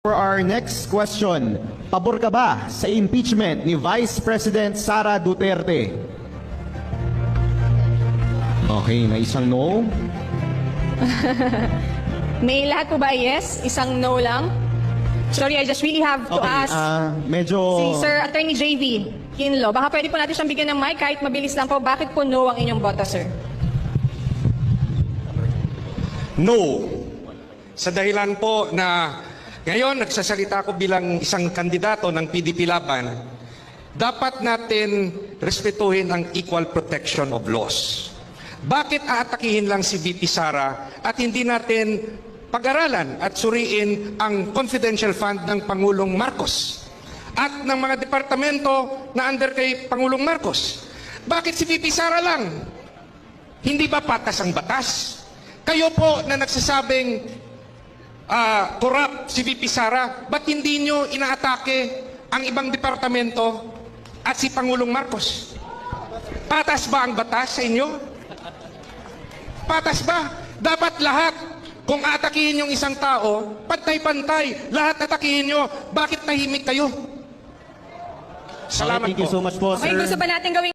For our next question, pabor ka ba sa impeachment ni Vice President Sara Duterte? Okay, may isang no. May lahat po ba yes? Isang no lang? Sorry, I just really have to Okay, ask medyo... si Sir Attorney JV Kinlo. Baka pwede po natin siyang bigyan ng mic kahit mabilis lang po. Bakit po no ang inyong boto, sir? No. Sa dahilan po na ngayon nagsasalita ko bilang isang kandidato ng PDP Laban, dapat natin respetuhin ang equal protection of laws. Bakit aatakihin lang si VP Sara at hindi natin pag-aralan at suriin ang confidential fund ng Pangulong Marcos at ng mga departamento na under kay Pangulong Marcos? Bakit si VP Sara lang? Hindi ba patas ang batas? Kayo po na nagsasabing corrupt si VP Sara, ba't hindi nyo inaatake ang ibang departamento at si Pangulong Marcos? Patas ba ang batas sa inyo? Patas ba? Dapat lahat, kung atakihin yung isang tao, pantay-pantay, lahat atakihin nyo. Bakit tahimik kayo? Salamat Thank you po. so much po, Okay, sir. gusto ba natin gawing